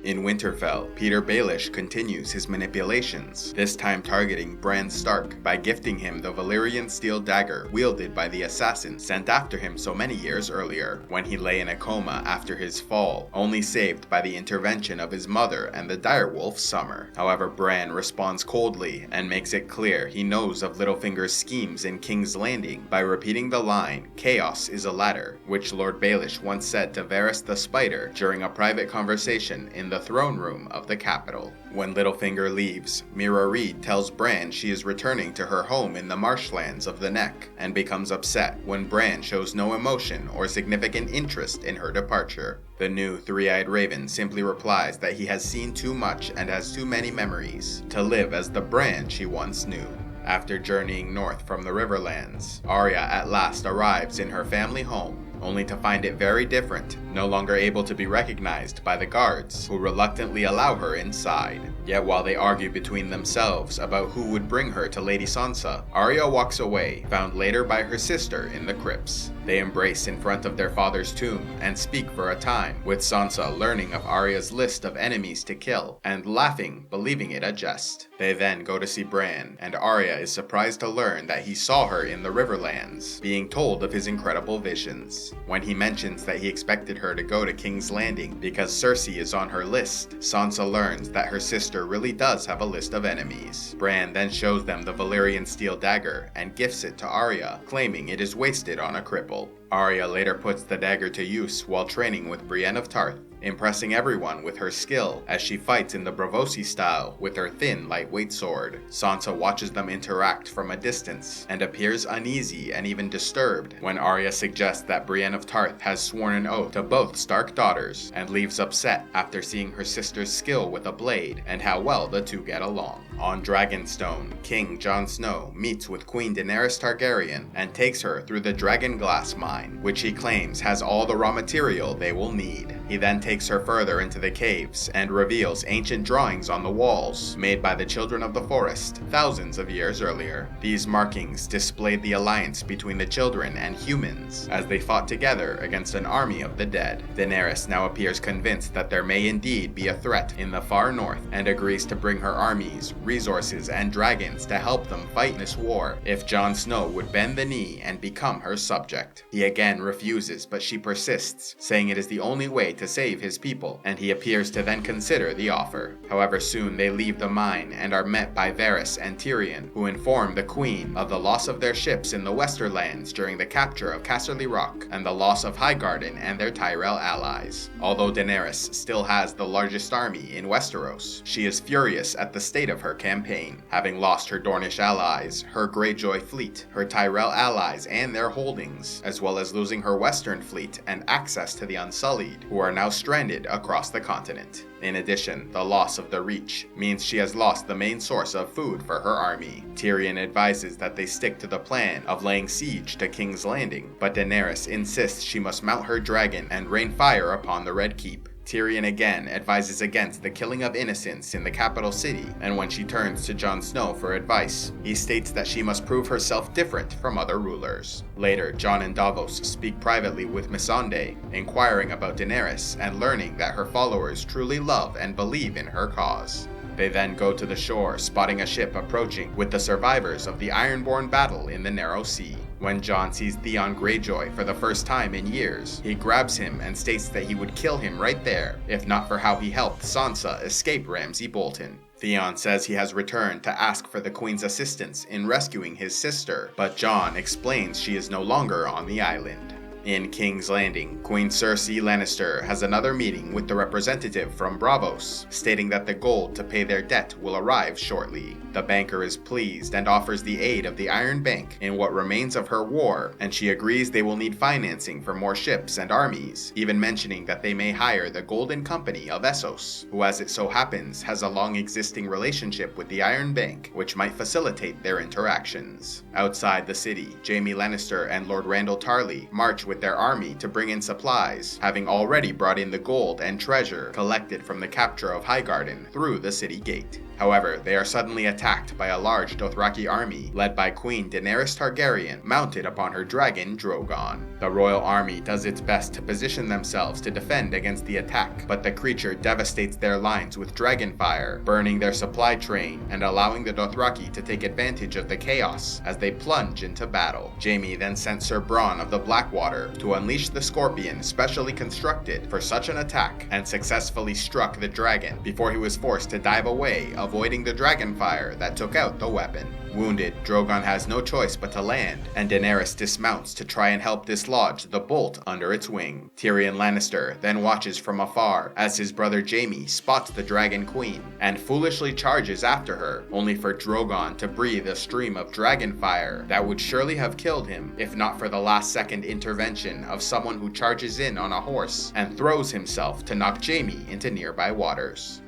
In Winterfell, Peter Baelish continues his manipulations, this time targeting Bran Stark by gifting him the Valyrian steel dagger wielded by the assassin sent after him so many years earlier, when he lay in a coma after his fall, only saved by the intervention of his mother and the direwolf Summer. However, Bran responds coldly and makes it clear he knows of Littlefinger's schemes in King's Landing by repeating the line, "Chaos is a ladder," which Lord Baelish once said to Varys the Spider during a private conversation in the throne room of the capital. When Littlefinger leaves, Mira Reed tells Bran she is returning to her home in the marshlands of the Neck, and becomes upset when Bran shows no emotion or significant interest in her departure. The new three-eyed raven simply replies that he has seen too much and has too many memories to live as the Bran she once knew. After journeying north from the Riverlands, Arya at last arrives in her family home, only to find it very different, no longer able to be recognized by the guards, who reluctantly allow her inside. Yet while they argue between themselves about who would bring her to Lady Sansa, Arya walks away, found later by her sister in the crypts. They embrace in front of their father's tomb and speak for a time, with Sansa learning of Arya's list of enemies to kill, and laughing, believing it a jest. They then go to see Bran, and Arya is surprised to learn that he saw her in the Riverlands, being told of his incredible visions. When he mentions that he expected her to go to King's Landing because Cersei is on her list, Sansa learns that her sister really does have a list of enemies. Bran then shows them the Valyrian steel dagger and gifts it to Arya, claiming it is wasted on a cripple. Arya later puts the dagger to use while training with Brienne of Tarth, impressing everyone with her skill as she fights in the Braavosi style with her thin, lightweight sword. Sansa watches them interact from a distance and appears uneasy and even disturbed when Arya suggests that Brienne of Tarth has sworn an oath to both Stark daughters, and leaves upset after seeing her sister's skill with a blade and how well the two get along. On Dragonstone, King Jon Snow meets with Queen Daenerys Targaryen and takes her through the Dragonglass mine, which he claims has all the raw material they will need. He then takes her further into the caves and reveals ancient drawings on the walls made by the Children of the Forest thousands of years earlier. These markings displayed the alliance between the children and humans as they fought together against an army of the dead. Daenerys now appears convinced that there may indeed be a threat in the far north and agrees to bring her armies, resources, and dragons to help them fight this war if Jon Snow would bend the knee and become her subject. He again refuses, but she persists, saying it is the only way to save his people, and he appears to then consider the offer. However, soon they leave the mine and are met by Varys and Tyrion, who inform the Queen of the loss of their ships in the Westerlands during the capture of Casterly Rock, and the loss of Highgarden and their Tyrell allies. Although Daenerys still has the largest army in Westeros, she is furious at the state of her campaign, having lost her Dornish allies, her Greyjoy fleet, her Tyrell allies and their holdings, as well as losing her Western fleet and access to the Unsullied, who are now stranded across the continent. In addition, the loss of the Reach means she has lost the main source of food for her army. Tyrion advises that they stick to the plan of laying siege to King's Landing, but Daenerys insists she must mount her dragon and rain fire upon the Red Keep. Tyrion again advises against the killing of innocents in the capital city, and when she turns to Jon Snow for advice, he states that she must prove herself different from other rulers. Later, Jon and Davos speak privately with Missandei, inquiring about Daenerys and learning that her followers truly love and believe in her cause. They then go to the shore, spotting a ship approaching with the survivors of the Ironborn battle in the Narrow Sea. When Jon sees Theon Greyjoy for the first time in years, he grabs him and states that he would kill him right there, if not for how he helped Sansa escape Ramsay Bolton. Theon says he has returned to ask for the Queen's assistance in rescuing his sister, but Jon explains she is no longer on the island. In King's Landing, Queen Cersei Lannister has another meeting with the representative from Braavos, stating that the gold to pay their debt will arrive shortly. The banker is pleased and offers the aid of the Iron Bank in what remains of her war, and she agrees they will need financing for more ships and armies, even mentioning that they may hire the Golden Company of Essos, who as it so happens has a long existing relationship with the Iron Bank, which might facilitate their interactions. Outside the city, Jaime Lannister and Lord Randall Tarly march with their army to bring in supplies, having already brought in the gold and treasure collected from the capture of Highgarden through the city gate. However, they are suddenly attacked by a large Dothraki army led by Queen Daenerys Targaryen, mounted upon her dragon Drogon. The royal army does its best to position themselves to defend against the attack, but the creature devastates their lines with dragon fire, burning their supply train and allowing the Dothraki to take advantage of the chaos as they plunge into battle. Jaime then sent Sir Bronn of the Blackwater to unleash the scorpion specially constructed for such an attack and successfully struck the dragon before he was forced to dive away, avoiding the dragon fire that took out the weapon. Wounded, Drogon has no choice but to land, and Daenerys dismounts to try and help dislodge the bolt under its wing. Tyrion Lannister then watches from afar as his brother Jaime spots the Dragon Queen and foolishly charges after her, only for Drogon to breathe a stream of dragon fire that would surely have killed him if not for the last-second intervention of someone who charges in on a horse and throws himself to knock Jaime into nearby waters.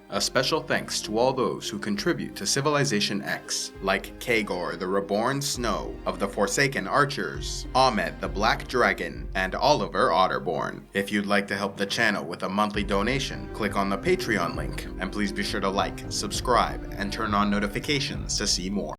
A special thanks to all those who contribute to Civilization X, like Kagor the Reborn Snow of the Forsaken Archers, Ahmed the Black Dragon, and Oliver Otterborn. If you'd like to help the channel with a monthly donation, click on the Patreon link, and please be sure to like, subscribe, and turn on notifications to see more.